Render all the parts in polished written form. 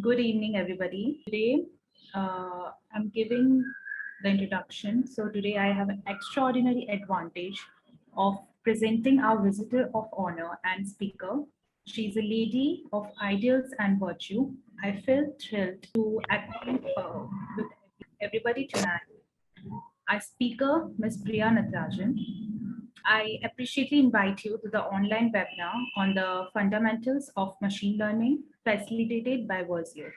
Good evening, everybody. Today, I'm giving the introduction. So, today I have an extraordinary advantage of presenting our visitor of honor and speaker. She's a lady of ideals and virtue. I feel thrilled to acquaint her with everybody tonight. Our speaker, Ms. Priya Natarajan. I appreciately invite you to the online webinar on the fundamentals of machine learning facilitated by Verzeo.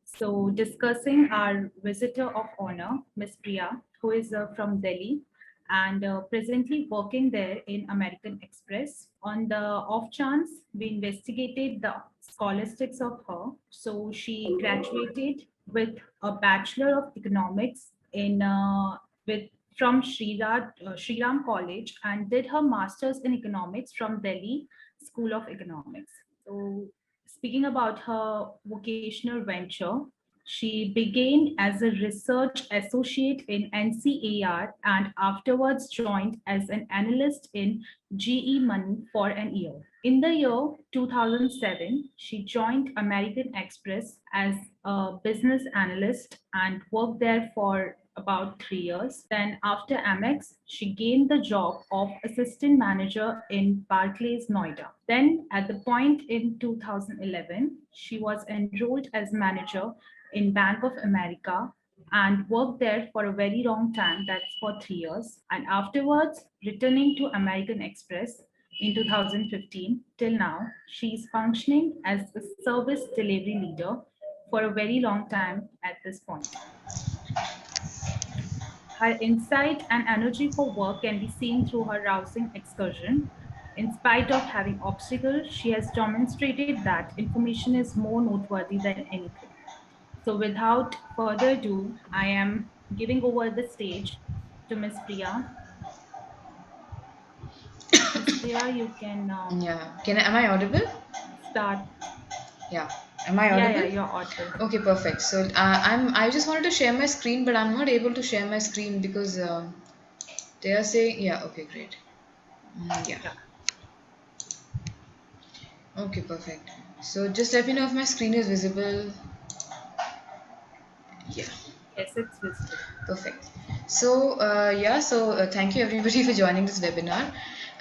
So discussing our visitor of honor, Ms. Priya, who is from Delhi and presently working there in American Express. On the off chance, we investigated the scholastics of her. So she graduated with a Bachelor of Economics in with from Shriram College and did her master's in economics from Delhi School of Economics. So speaking about her vocational venture, she began as a research associate in NCAR and afterwards joined as an analyst in GE Money for an year. In the year 2007, she joined American Express as a business analyst and worked there for about 3 years. Then, after Amex, she gained the job of assistant manager in Barclays, Noida. Then, at the point in 2011, she was enrolled as manager in Bank of America and worked there for a very long time, that's for 3 years. And afterwards, returning to American Express in 2015 till now, she's functioning as a service delivery leader for a very long time at this point. Her insight and energy for work can be seen through her rousing excursion. In spite of having obstacles, she has demonstrated that information is more noteworthy than anything. So without further ado, I am giving over the stage to Ms. Priya. Ms. Priya, you can Am I audible? start. Yeah. Am I Yeah, audible? you're audible. Okay, perfect. So I just wanted to share my screen, but I'm not able to share my screen because they are saying, yeah. Okay, great. Yeah. Yeah. Okay, perfect. So just let me know if my screen is visible. Yeah. Yes, it's visible. Perfect. So thank you everybody for joining this webinar,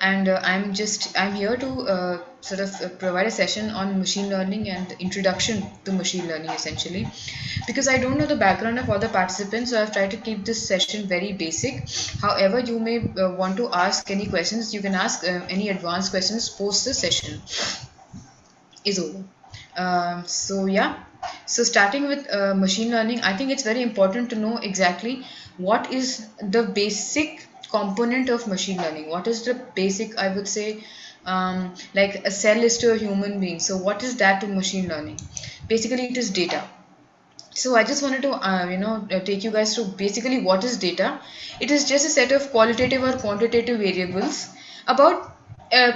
and I'm here to sort of provide a session on machine learning and introduction to machine learning essentially, because I don't know the background of all the participants, so I've tried to keep this session very basic. However, you may want to ask any questions. You can ask any advanced questions post the session is over. So yeah, so starting with machine learning, I think it's very important to know exactly what is the basic component of machine learning. What is the basic, I would say, like a cell is to a human being. So what is that to machine learning? Basically, it is data. So I just wanted to, take you guys through basically what is data. It is just a set of qualitative or quantitative variables about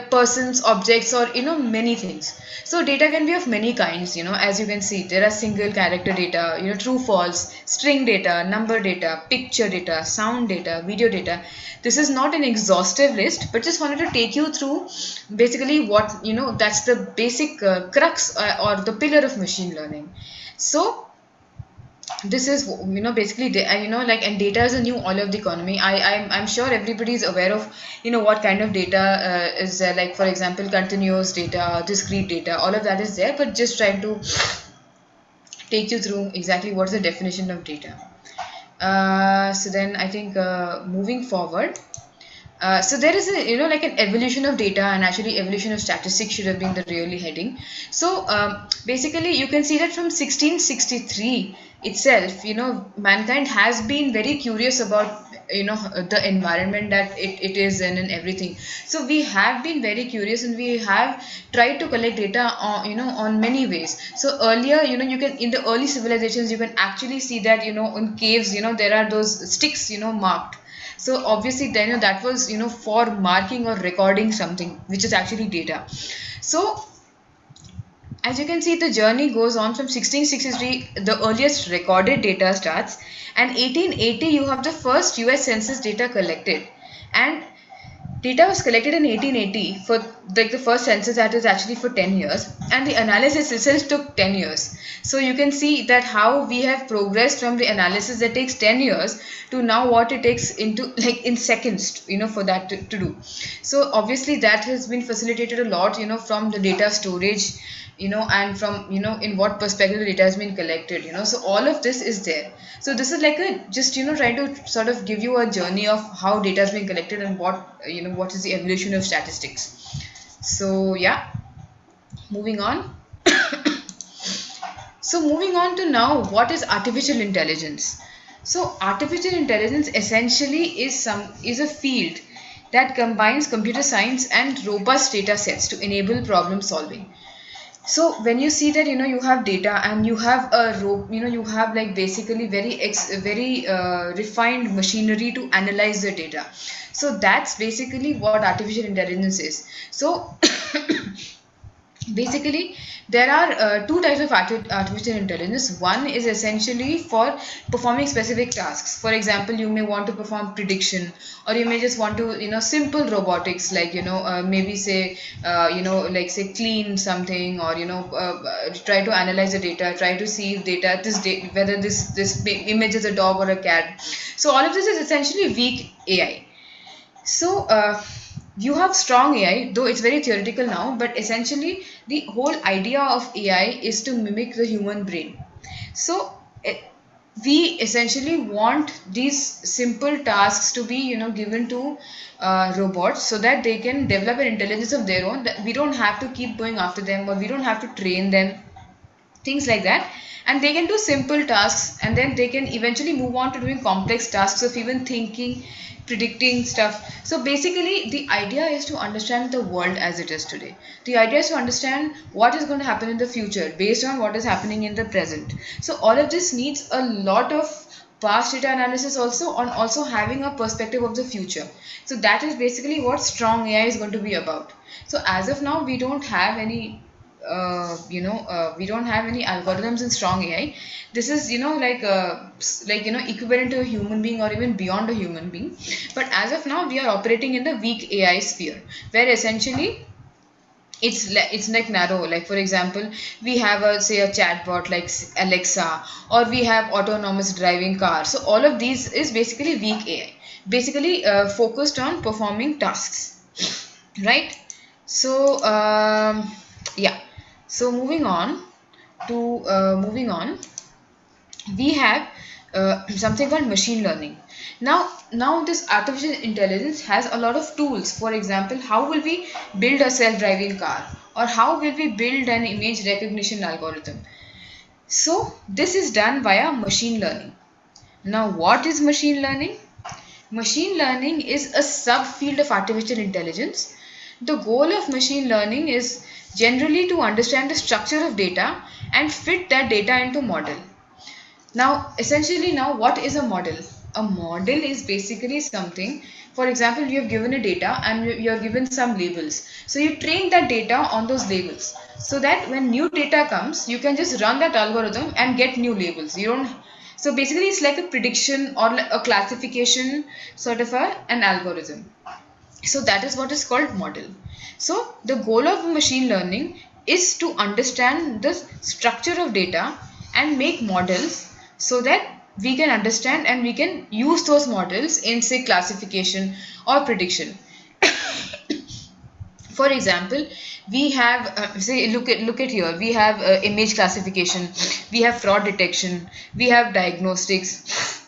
persons, objects, or many things. So data can be of many kinds. As you can see, there are single character data, true, false, string data, number data, picture data, sound data, video data. This is not an exhaustive list, but just wanted to take you through basically what that's the basic crux or the pillar of machine learning. So this is basically like, and data is a new oil of the economy. I'm sure everybody is aware of what kind of data is there, like for example continuous data, discrete data, all of that is there, but just trying to take you through exactly what's the definition of data. So then I think moving forward, so there is a like an evolution of data, and actually evolution of statistics should have been the really heading. So basically you can see that from 1663 itself, mankind has been very curious about the environment that it is in and everything. So we have been very curious, and we have tried to collect data on on many ways. So earlier, you can, in the early civilizations, you can actually see that in caves, there are those sticks marked. So obviously then that was for marking or recording something, which is actually data. So as you can see, the journey goes on from 1663, the earliest recorded data starts, and 1880 you have the first US census data collected. And Data was collected in 1880 for like the first census that is actually for 10 years, and the analysis itself took 10 years. So you can see that how we have progressed from the analysis that takes 10 years to now what it takes into like in seconds, for that to do. So obviously that has been facilitated a lot, from the data storage, and from, in what perspective the data has been collected, so all of this is there. So this is like a just, trying to sort of give you a journey of how data has been collected and what is the evolution of statistics. So yeah, moving on. So moving on to now, what is artificial intelligence? So artificial intelligence essentially is a field that combines computer science and robust data sets to enable problem solving. So when you see that, you have data and you have you have like basically very refined machinery to analyze the data. So that's basically what artificial intelligence is. So basically there are two types of artificial intelligence. One is essentially for performing specific tasks. For example, you may want to perform prediction, or you may just want to, simple robotics, like, maybe say, like say clean something, or, try to analyze the data, try to see if data, whether this image is a dog or a cat. So all of this is essentially weak AI. So you have strong AI, though it's very theoretical now, but essentially the whole idea of AI is to mimic the human brain. So we essentially want these simple tasks to be, given to robots, so that they can develop an intelligence of their own, that we don't have to keep going after them, or we don't have to train them, things like that. And they can do simple tasks, and then they can eventually move on to doing complex tasks of even thinking, predicting stuff. So basically the idea is to understand the world as it is today. The idea is to understand what is going to happen in the future based on what is happening in the present. So all of this needs a lot of past data analysis, also on also having a perspective of the future. So that is basically what strong AI is going to be about. So as of now, we don't have any we don't have any algorithms in strong AI. This is, equivalent to a human being, or even beyond a human being. But as of now, we are operating in the weak AI sphere, where essentially it's like narrow. Like for example, we have a say a chatbot like Alexa, or we have autonomous driving cars. So all of these is basically weak AI, basically focused on performing tasks, right? So yeah. So moving on, we have something called machine learning. Now this artificial intelligence has a lot of tools. For example, how will we build a self-driving car, or how will we build an image recognition algorithm? So this is done via machine learning. Now what is machine learning? Machine learning is a subfield of artificial intelligence. The goal of machine learning is generally to understand the structure of data and fit that data into model. Now, essentially, now what is a model? A model is basically something, for example, you have given a data and you are given some labels. So you train that data on those labels, so that when new data comes, you can just run that algorithm and get new labels. You don't. So basically, it's like a prediction or like a classification sort of an algorithm. So that is what is called model. So the goal of machine learning is to understand the structure of data and make models, so that we can understand and we can use those models in say classification or prediction. For example, we have say look at here, we have image classification, we have fraud detection, we have diagnostics,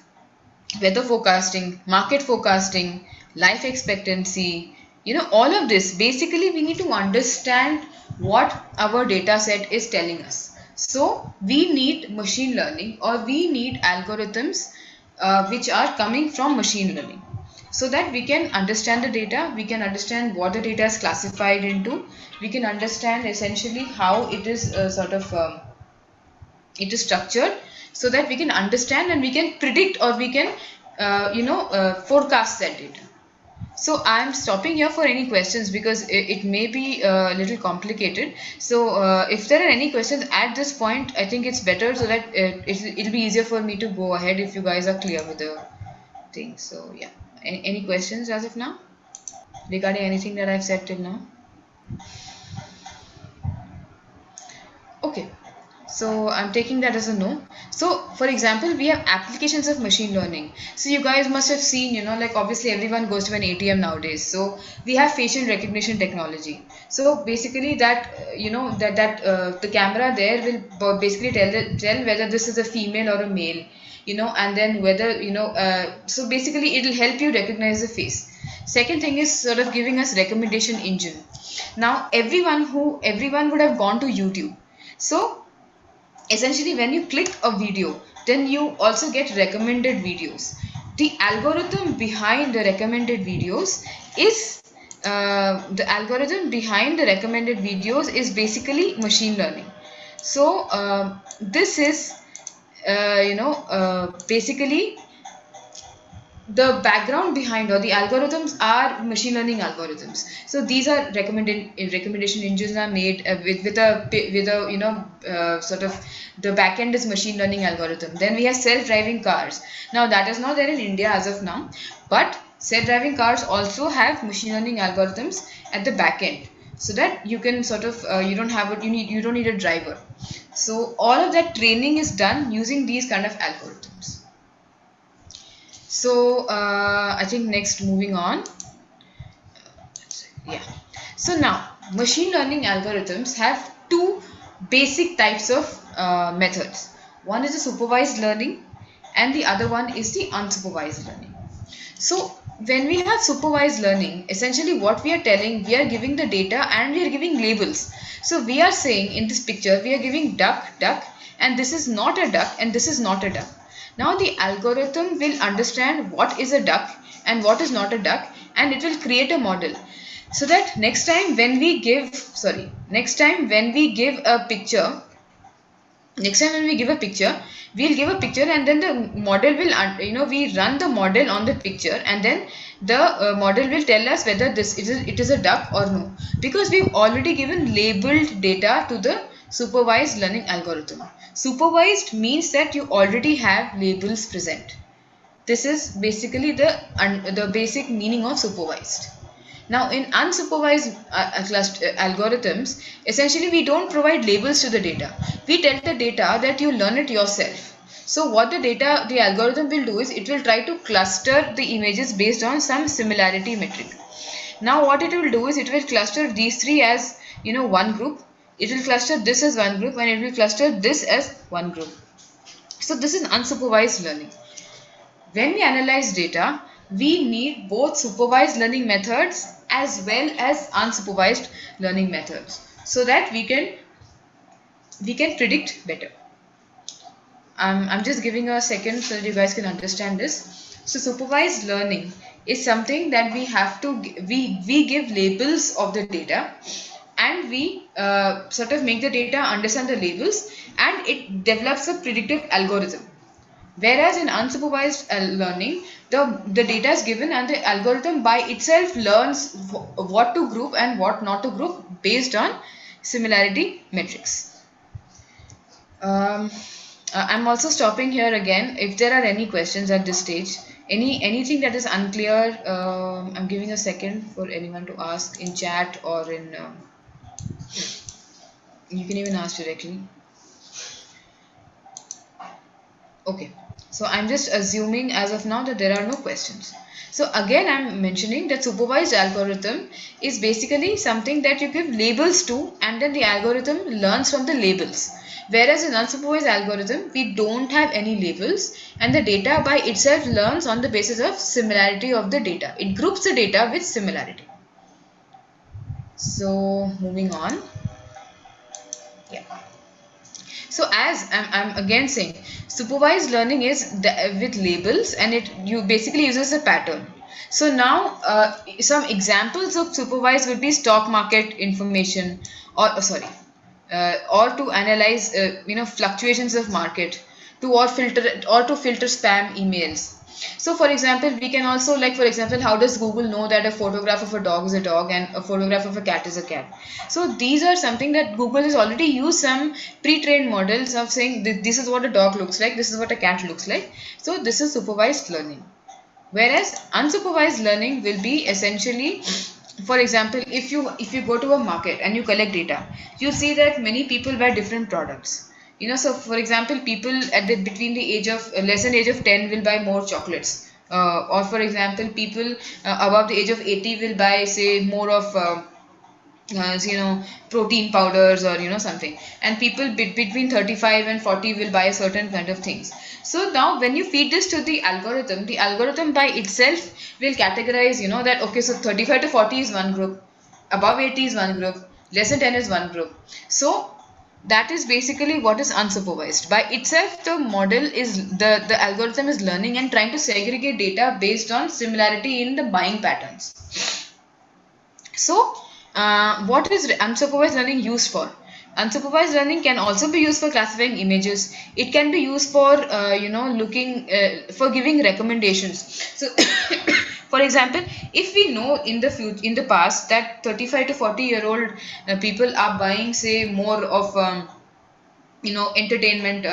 weather forecasting, market forecasting, life expectancy, all of this. Basically, we need to understand what our data set is telling us. So we need machine learning, or we need algorithms which are coming from machine learning, so that we can understand the data, we can understand what the data is classified into, we can understand essentially how it is it is structured, so that we can understand and we can predict, or we can forecast that data. So I'm stopping here for any questions, because it may be a little complicated. So if there are any questions at this point, I think it's better, so that it'll be easier for me to go ahead if you guys are clear with the thing. So yeah, any questions as of now? regarding anything that I've said till now? Okay, so I'm taking that as a no. So, for example, we have applications of machine learning. So, you guys must have seen, like obviously everyone goes to an ATM nowadays. So, we have facial recognition technology. So, basically, the camera there will basically tell whether this is a female or a male, and then whether so basically it will help you recognize the face. Second thing is sort of giving us recommendation engine. Now, everyone would have gone to YouTube. So essentially when you click a video, then you also get recommended videos. The algorithm behind the recommended videos is basically machine learning. So this is basically the background behind, or the algorithms are machine learning algorithms. So these are recommendation engines are made with a sort of the backend is machine learning algorithm. Then we have self-driving cars. Now that is not there in India as of now, but self-driving cars also have machine learning algorithms at the backend, so that you can sort of you don't need a driver. So all of that training is done using these kind of algorithms. So I think next, moving on. Yeah. So now machine learning algorithms have two basic types of methods. One is the supervised learning and the other one is the unsupervised learning. So when we have supervised learning, essentially what we are telling, we are giving the data and we are giving labels. So we are saying in this picture, we are giving duck, and this is not a duck and this is not a duck. Now the algorithm will understand what is a duck and what is not a duck, and it will create a model. So that next time when we give a picture, we'll give a picture and then the model will, we run the model on the picture, and then the model will tell us whether it is a duck or no, because we've already given labeled data to the supervised learning algorithm. Supervised means that you already have labels present. This is basically the basic meaning of supervised. Now in unsupervised algorithms, essentially we don't provide labels to the data. We tell the data that you learn it yourself. So what the algorithm will do is it will try to cluster the images based on some similarity metric. Now what it will do is it will cluster these three as one group. It will cluster this as one group and it will cluster this as one group. So this is unsupervised learning. When we analyze data, we need both supervised learning methods as well as unsupervised learning methods, so that we can predict better. I'm just giving a second so that you guys can understand this. So supervised learning is something that we give labels of the data, and we sort of make the data understand the labels, and it develops a predictive algorithm. Whereas in unsupervised learning, the data is given and the algorithm by itself learns what to group and what not to group based on similarity metrics. I'm also stopping here again. If there are any questions at this stage, anything that is unclear, I'm giving a second for anyone to ask in chat or in. You can even ask directly. Okay, so I'm just assuming as of now that there are no questions. So again, I'm mentioning that supervised algorithm is basically something that you give labels to, and then the algorithm learns from the labels. Whereas in unsupervised algorithm, we don't have any labels, and the data by itself learns on the basis of similarity of the data. It groups the data with similarity. So moving on. Yeah. So as I'm again saying, supervised learning is with labels, and you basically uses a pattern. So now some examples of supervised would be stock market information, or to analyze fluctuations of market, to filter spam emails. So for example, we can also, like for example, how does Google know that a photograph of a dog is a dog and a photograph of a cat is a cat? So these are something that Google has already used some pre-trained models of saying this is what a dog looks like, this is what a cat looks like. So this is supervised learning. Whereas unsupervised learning will be essentially for example, if you go to a market and you collect data, you see that many people buy different products. So for example, people between the age of less than age of 10 will buy more chocolates, or for example, people above the age of 80 will buy, say, more of protein powders, or something, and people between 35 and 40 will buy certain kind of things. So now when you feed this to the algorithm by itself will categorize, that okay, so 35 to 40 is one group, above 80 is one group, less than 10 is one group. So that is basically what is unsupervised. By itself, the model is the algorithm is learning and trying to segregate data based on similarity in the buying patterns. So, what is unsupervised learning used for? Unsupervised learning can also be used for classifying images. It can be used for, looking for giving recommendations. So, for example, if we know in the past that 35 to 40-year-old people are buying, say, more of entertainment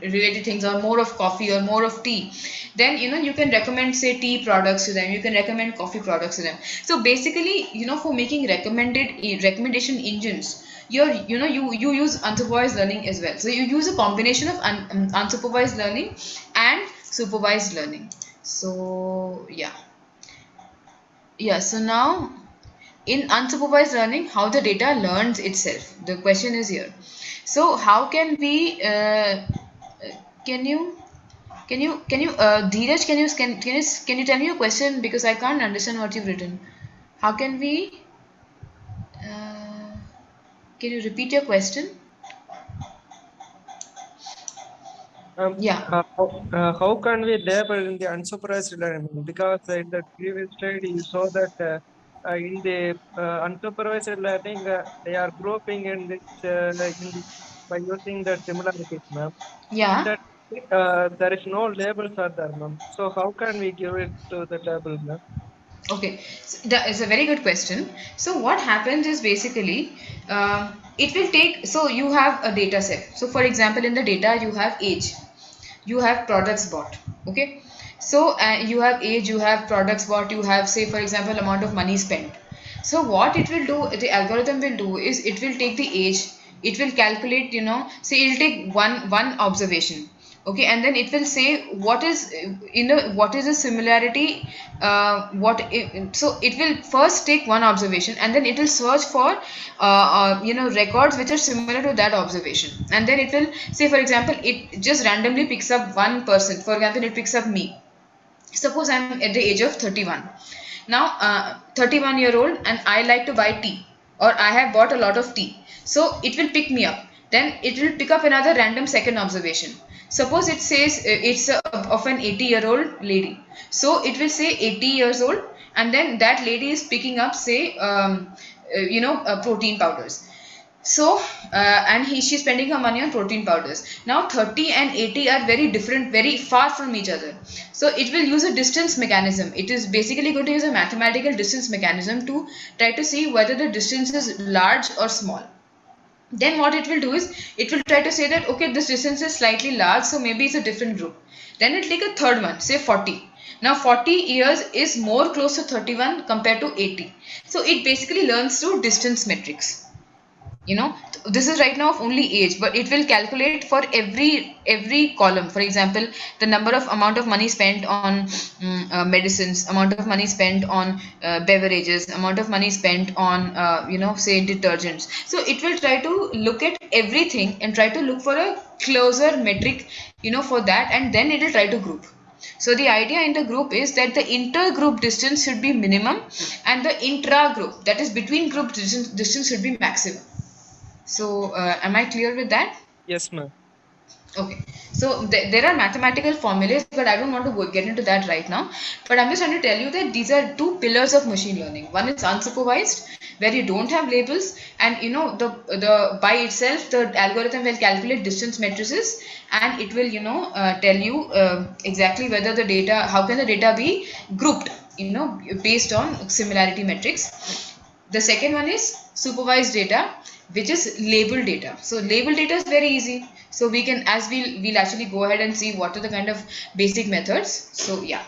related things, or more of coffee or more of tea, then you can recommend, say, tea products to them, you can recommend coffee products to them. So basically, for making recommendation engines, you use unsupervised learning as well. So you use a combination of unsupervised learning and supervised learning. So so now, in unsupervised learning, how the data learns itself, the question is here. So how can we can you Dheeraj, can you tell me your question, because I can't understand what you've written. How can we can you repeat your question? Yeah. How can we label in the unsupervised learning? Because in the previous slide you saw that in the unsupervised learning they are grouping in this by using the similarities, ma'am. In Yeah. that there is no labels are there, ma'am. So how can we give it to the label, ma'am? Okay, so that is a very good question. So what happens is basically, it will take, so you have a data set. So for example, in the data you have age, you have products bought, okay. So you have age, you have products bought, you have, say, for example, amount of money spent. So what it will do, the algorithm will do, is it will take the age, it will calculate, say, it will take one observation, okay, and then it will say what is what is the similarity, so it will first take one observation, and then it will search for records which are similar to that observation, and then it will say, for example, it just randomly picks up one person. For example, it picks up me. Suppose I'm at the age of 31. Now 31-year-old, and I like to buy tea, or I have bought a lot of tea. So it will pick me up. Then it will pick up another random second observation. Suppose it says it's of an 80-year-old lady. So it will say 80 years old, and then that lady is picking up, say, protein powders. So, and she's spending her money on protein powders. Now, 30 and 80 are very different, very far from each other. So, it will use a distance mechanism. It is basically going to use a mathematical distance mechanism to try to see whether the distance is large or small. Then what it will do is, it will try to say that, okay, this distance is slightly large, so maybe it's a different group. Then it will take a third one, say 40. Now 40 years is more close to 31 compared to 80. So it basically learns through distance metrics. This is right now of only age, but it will calculate for every column. For example, the amount of money spent on medicines, amount of money spent on beverages, amount of money spent on say, detergents. So it will try to look at everything and try to look for a closer metric for that, and then it will try to group. So the idea in the group is that the inter-group distance should be minimum, and the intra-group, that is between group distance should be maximum. So, am I clear with that? Yes, ma'am. Okay. So, there are mathematical formulas, but I don't want to get into that right now. But I'm just trying to tell you that these are two pillars of machine learning. One is unsupervised, where you don't have labels, and the by itself the algorithm will calculate distance matrices, and it will tell you exactly whether the data, how can the data be grouped, based on similarity metrics. The second one is supervised data, which is labeled data. So labeled data is very easy. So we can, as we'll actually go ahead and see what are the kind of basic methods. So yeah.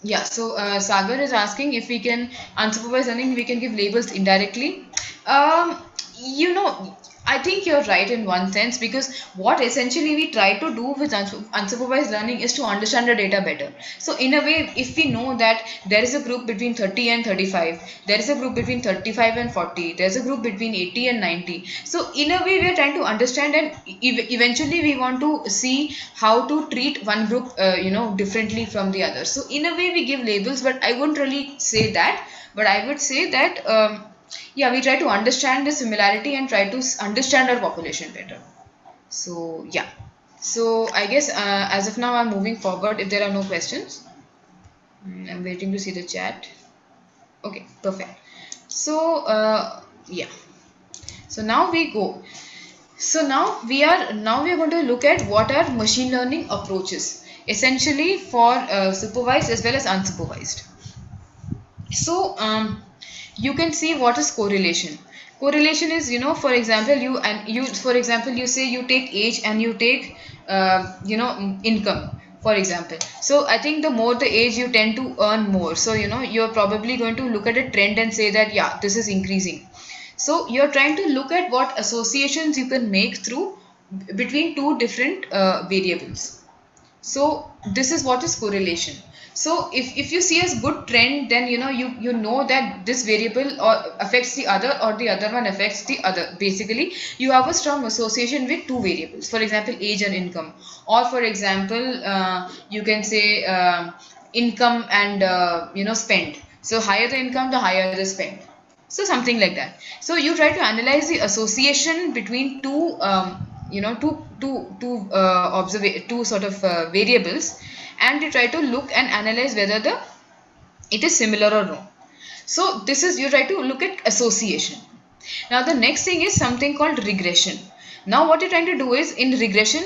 Yeah, so Sagar is asking if we can unsupervised learning, we can give labels indirectly. Um, you know, I think you're right in one sense, because what essentially we try to do with unsupervised learning is to understand the data better. So in a way, if we know that there is a group between 30 and 35, there is a group between 35 and 40, there's a group between 80 and 90. So in a way, we are trying to understand, and eventually we want to see how to treat one group, differently from the other. So in a way, we give labels, but I wouldn't really say that. But I would say that yeah, we try to understand the similarity and try to understand our population better. So yeah. So I guess as of now, I'm moving forward. If there are no questions, I'm waiting to see the chat. Okay, perfect. So yeah. So now we go. So now we are going to look at what are machine learning approaches, essentially for supervised as well as unsupervised. So you can see what is correlation. Correlation is, for example, you say you take age and you take income, for example. So I think the more the age, you tend to earn more. So you're probably going to look at a trend and say that, yeah, this is increasing. So you're trying to look at what associations you can make through between two different variables. So this is what is correlation. So if you see as good trend, then you know that this variable or affects the other, or the other one affects the other. Basically, you have a strong association with two variables. For example, age and income, or for example, you can say income and spend. So higher the income, the higher the spend. So something like that. So you try to analyze the association between two two sort of variables, and you try to look and analyze whether it is similar or no. So this is, you try to look at association. Now the next thing is something called regression. Now what you're trying to do is, in regression,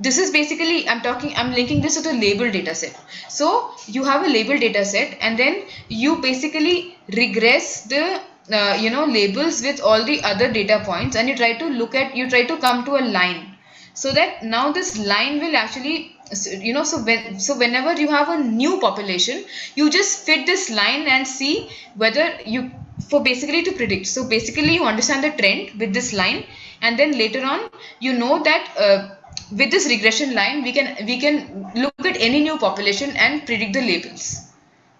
this is basically, I'm linking this to the label data set. So you have a label data set, and then you basically regress the labels with all the other data points, and you try to come to a line, so that now this line will actually, so whenever you have a new population, you just fit this line and see whether you, for basically to predict. So basically you understand the trend with this line, and then later on you know that with this regression line, we can look at any new population and predict the labels.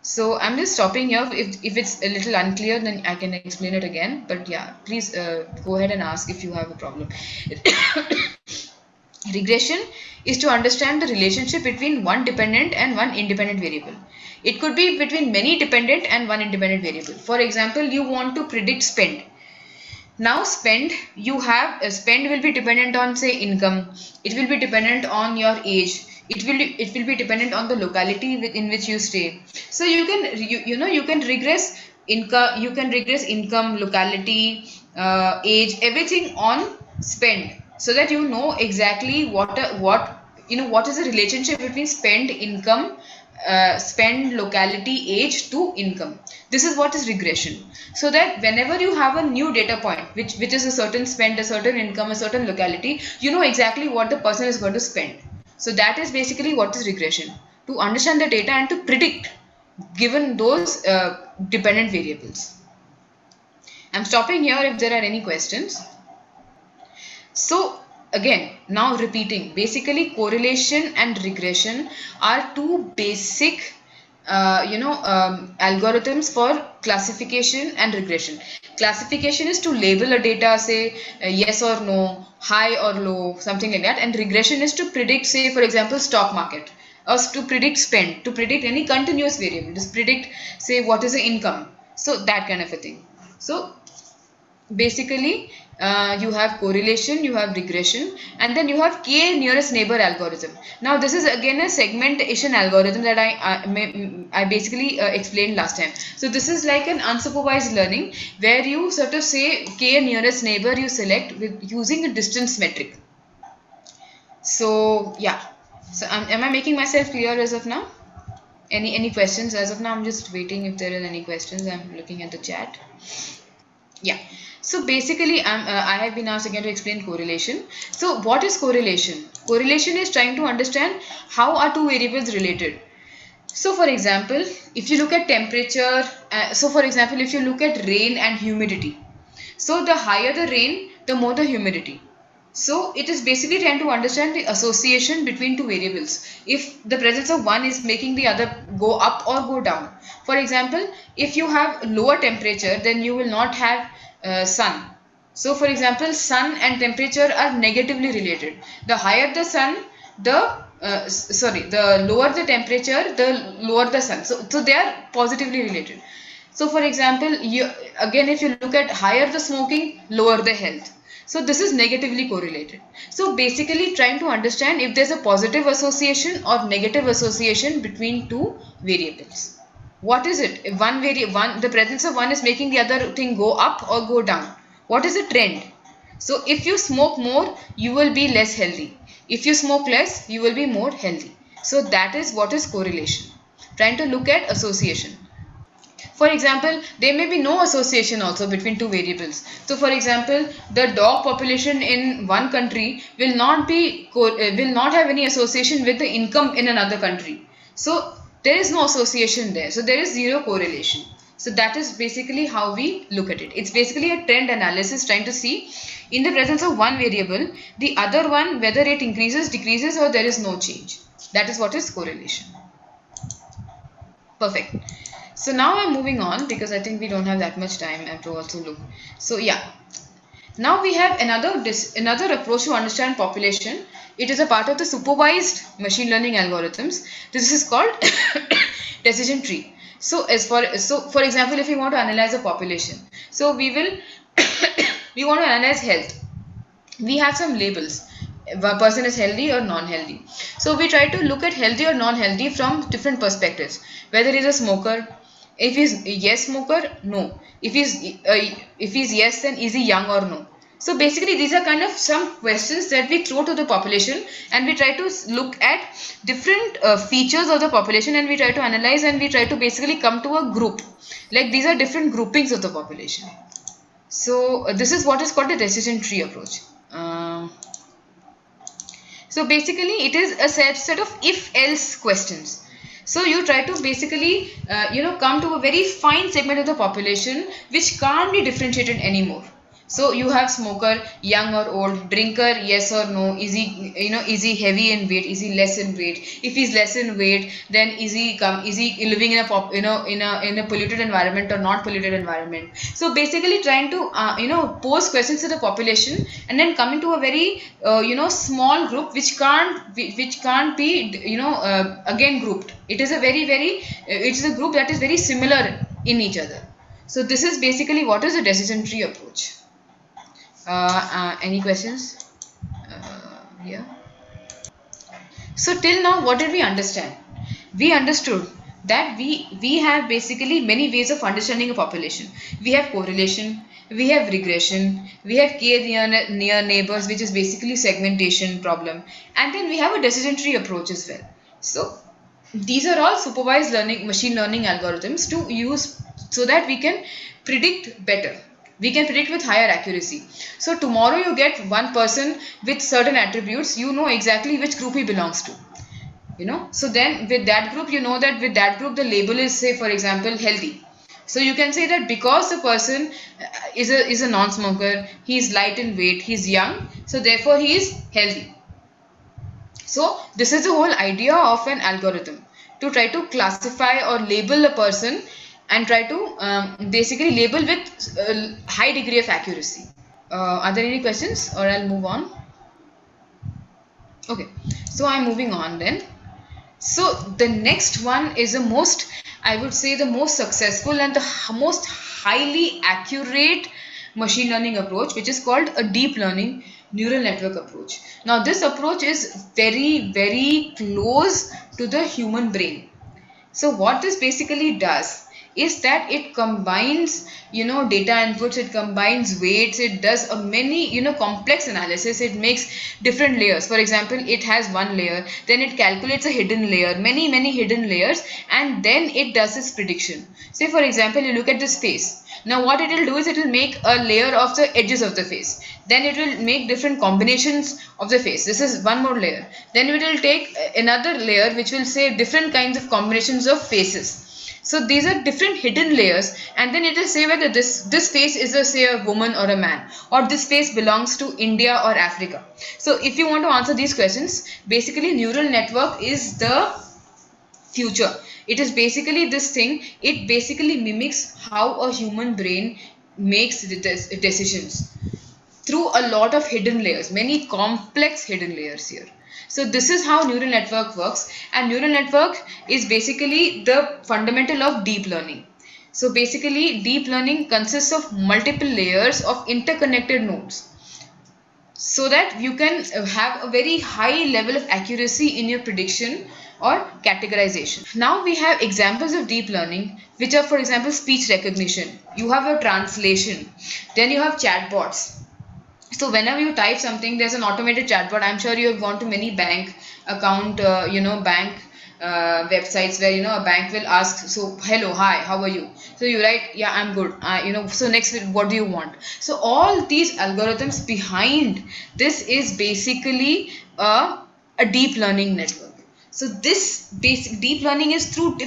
So I'm just stopping here. If it's a little unclear, then I can explain it again. But yeah, please go ahead and ask if you have a problem. Regression is to understand the relationship between one dependent and one independent variable. It could be between many dependent and one independent variable. For example, you want to predict spend. Now spend will be dependent on, say, income. It will be dependent on your age. It will be dependent on the locality in which you stay. So you can regress income, locality, age, everything on spend, so that you know exactly what is the relationship between spend, income, spend, locality, age to income. This is what is regression. So that whenever you have a new data point, which is a certain spend, a certain income, a certain locality, you know exactly what the person is going to spend. So that is basically what is regression, to understand the data and to predict given those dependent variables. I'm stopping here if there are any questions. So again, now repeating, basically correlation and regression are two basic algorithms for classification and regression. Classification is to label a data, say yes or no, high or low, something like that, and regression is to predict, say for example, stock market, or to predict spend, to predict any continuous variable, just predict, say, what is the income. So that kind of a thing. So basically you have correlation, you have regression, and then you have k nearest neighbor algorithm. Now this is again a segmentation algorithm that I basically explained last time. So this is like an unsupervised learning, where you sort of say k nearest neighbor you select with using a distance metric. So yeah, so am I making myself clear as of now? Any questions as of now? I'm just waiting if there are any questions. I'm looking at the chat. Yeah. So basically, I have been asked again to explain correlation. So what is correlation? Correlation is trying to understand how are two variables related. So for example, if you look at temperature, if you look at rain and humidity, so the higher the rain, the more the humidity. So it is basically trying to understand the association between two variables. If the presence of one is making the other go up or go down. For example, if you have lower temperature, then you will not have sun. So for example, sun and temperature are negatively related. The higher the sun, the lower the temperature, the lower the sun. So they are positively related. So for example, if you look at higher the smoking, lower the health. So this is negatively correlated. So basically trying to understand if there's a positive association or negative association between two variables. What is it? If the presence of one is making the other thing go up or go down. What is the trend? So if you smoke more, you will be less healthy. If you smoke less, you will be more healthy. So that is what is correlation. Trying to look at association. For example, there may be no association also between two variables. So for example, the dog population in one country will not have any association with the income in another country. So there is no association there. So there is zero correlation. So that is basically how we look at it. It's basically a trend analysis trying to see in the presence of one variable, the other one, whether it increases, decreases, or there is no change. That is what is correlation. Perfect. So now I'm moving on because I think we don't have that much time. I have to also look. So yeah. Now we have another approach to understand population. It is a part of the supervised machine learning algorithms. This is called decision tree. So for example, if we want to analyze a population, so we want to analyze health. We have some labels. If a person is healthy or non-healthy. So we try to look at healthy or non-healthy from different perspectives. Whether he's a smoker, if he's a yes smoker, no. If he's yes, then is he young or no? So basically these are kind of some questions that we throw to the population, and we try to look at different features of the population, and we try to analyze, and we try to basically come to a group. Like these are different groupings of the population. So this is what is called a decision tree approach. So basically it is a set of if-else questions. So you try to basically come to a very fine segment of the population which can't be differentiated anymore. So you have smoker, young or old, drinker, yes or no, is he heavy in weight, is he less in weight? If he's less in weight, then is he living in a polluted environment or not polluted environment? So basically trying to pose questions to the population, and then coming to a very small group which can't be again grouped. It is it's a group that is very similar in each other. So this is basically what is a decision tree approach. Any questions? Yeah. So till now, what did we understand? We understood that we have basically many ways of understanding a population. We have correlation, we have regression, we have near neighbors, which is basically segmentation problem, and then we have a decision tree approach as well. So these are all supervised machine learning algorithms to use so that we can predict better. We can predict with higher accuracy. So tomorrow you get one person with certain attributes, you know exactly which group he belongs to. So then with that group, the label is, say for example, healthy. So you can say that because the person is a non-smoker, he is light in weight, he is young, so therefore he is healthy. So this is the whole idea of an algorithm, to try to classify or label a person and try to basically label with high degree of accuracy. Are there any questions, or I'll move on? Okay, so I'm moving on then. So the next one is I would say the most successful and the most highly accurate machine learning approach, which is called a deep learning neural network approach. Now this approach is very, very close to the human brain. So what this basically does, is that it combines, data inputs, it combines weights, it does a many, complex analysis. It makes different layers. For example, it has one layer, then it calculates a hidden layer, many hidden layers, and then it does its prediction. Say for example, you look at this face. Now what it will do is it will make a layer of the edges of the face. Then it will make different combinations of the face. This is one more layer. Then it will take another layer which will say different kinds of combinations of faces. So these are different hidden layers, and then it will say whether this face is say a woman or a man, or this face belongs to India or Africa. So if you want to answer these questions, basically neural network is the future. It is basically this thing. It basically mimics how a human brain makes decisions through a lot of hidden layers, many complex hidden layers here. So this is how neural network works, and neural network is basically the fundamental of deep learning. So basically deep learning consists of multiple layers of interconnected nodes, so that you can have a very high level of accuracy in your prediction or categorization. Now we have examples of deep learning, which are, for example, speech recognition. You have a translation, then you have chatbots. So whenever you type something, there's an automated chatbot. I'm sure you have gone to many bank account, bank websites where a bank will ask, so hello, hi, how are you? So you write, yeah, I'm good. So next, what do you want? So all these algorithms behind this is basically a deep learning network. So this basic deep learning is through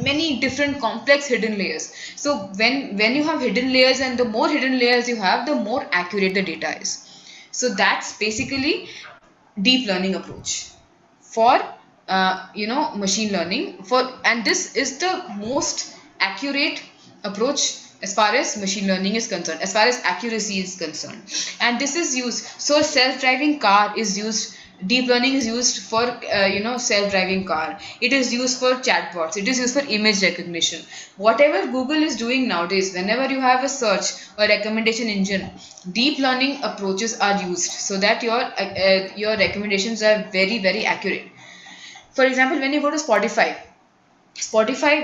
many different complex hidden layers. So when you have hidden layers, and the more hidden layers you have, the more accurate the data is. So that's basically deep learning approach for machine learning. And this is the most accurate approach as far as machine learning is concerned, as far as accuracy is concerned. And this is used, so self-driving car is used, deep learning is used for self-driving car. It is used for chatbots, it is used for image recognition. Whatever Google is doing nowadays, whenever you have a search or recommendation engine, deep learning approaches are used so that your recommendations are very accurate. For example, when you go to Spotify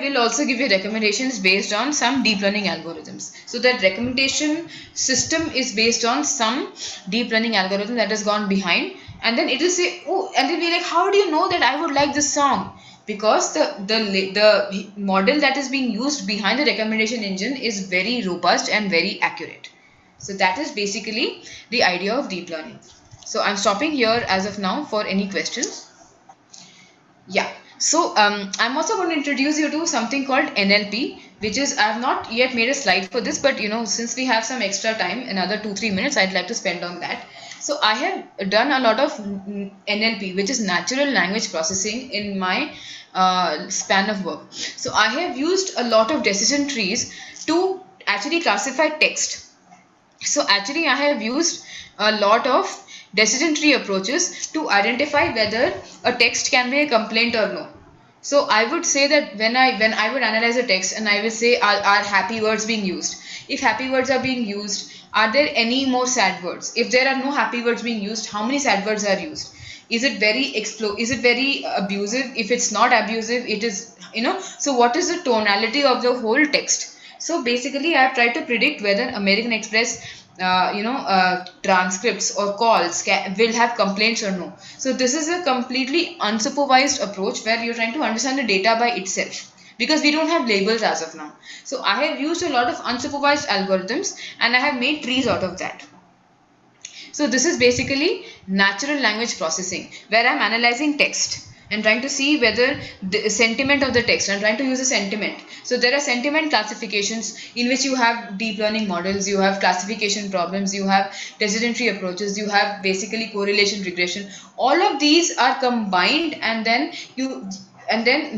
will also give you recommendations based on some deep learning algorithms. So that recommendation system is based on some deep learning algorithm that has gone behind, and then it will say, oh, and then be like, how do you know that I would like this song? Because the model that is being used behind the recommendation engine is very robust and very accurate. So that is basically the idea of deep learning. So I'm stopping here as of now for any questions. Yeah. So I'm also going to introduce you to something called NLP, which is, I have not yet made a slide for this, but since we have some extra time, another 2-3 minutes, I'd like to spend on that. So I have done a lot of NLP, which is natural language processing, in my span of work. So I have used a lot of decision trees to actually classify text. So actually I have used a lot of decision tree approaches to identify whether a text can be a complaint or no. So I would say that when I would analyze a text, and I will say, are happy words being used? If happy words are being used, are there any more sad words? If there are no happy words being used, how many sad words are used? Is it very abusive? If it's not abusive, it is, so what is the tonality of the whole text? So basically I have tried to predict whether American Express transcripts or calls will have complaints or no. So this is a completely unsupervised approach where you're trying to understand the data by itself, because we don't have labels as of now. So I have used a lot of unsupervised algorithms, and I have made trees out of that. So this is basically natural language processing, where I'm analyzing text and trying to see whether the sentiment of the text, I'm trying to use a sentiment. So there are sentiment classifications in which you have deep learning models, you have classification problems, you have decision tree approaches, you have basically correlation regression. All of these are combined, and then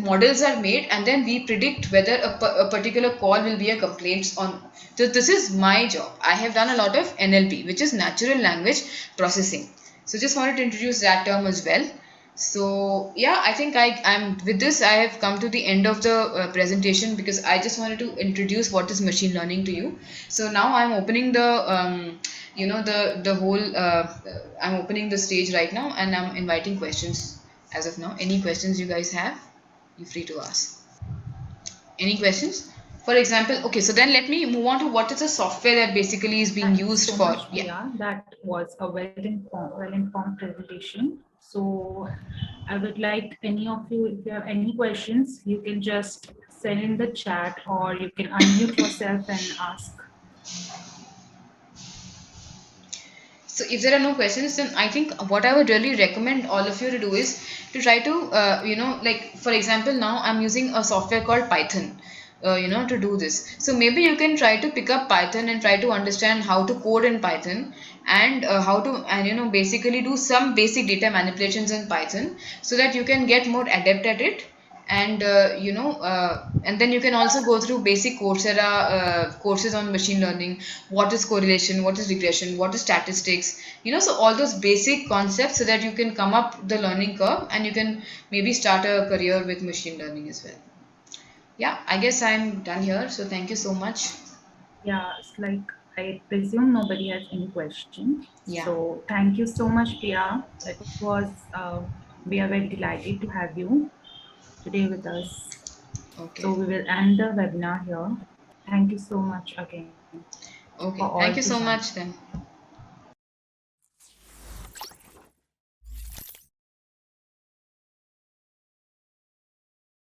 models are made, and then we predict whether a particular call will be a complaint on. So this is my job. I have done a lot of NLP, which is natural language processing. So just wanted to introduce that term as well. So yeah, I think I'm with this, I have come to the end of the presentation, because I just wanted to introduce what is machine learning to you. So now I'm opening the the whole I'm opening the stage right now, and I'm inviting questions as of now. Any questions you guys have, you're free to ask. Any questions? For example, okay, so then let me move on to what is the software that basically is being Thanks used so for. much, Yeah. Priya. That was a well-informed presentation. So I would like any of you, if you have any questions, you can just send in the chat or you can unmute yourself and ask. So if there are no questions, then I think what I would really recommend all of you to do is to try to, like for example, now I'm using a software called Python, to do this. So maybe you can try to pick up Python and try to understand how to code in Python and how to, and basically do some basic data manipulations in Python so that you can get more adept at it. And and then you can also go through basic Coursera courses on machine learning. What is correlation, what is regression, what is statistics, so all those basic concepts so that you can come up the learning curve and you can maybe start a career with machine learning as well. Yeah, I guess I'm done here, so thank you so much. Yeah, it's like I presume nobody has any question. Yeah. So thank you so much, Priya. It was, we are very delighted to have you today with us. So Okay. we will end the webinar here. Thank you so much again for Okay, all thank to you so join. much then.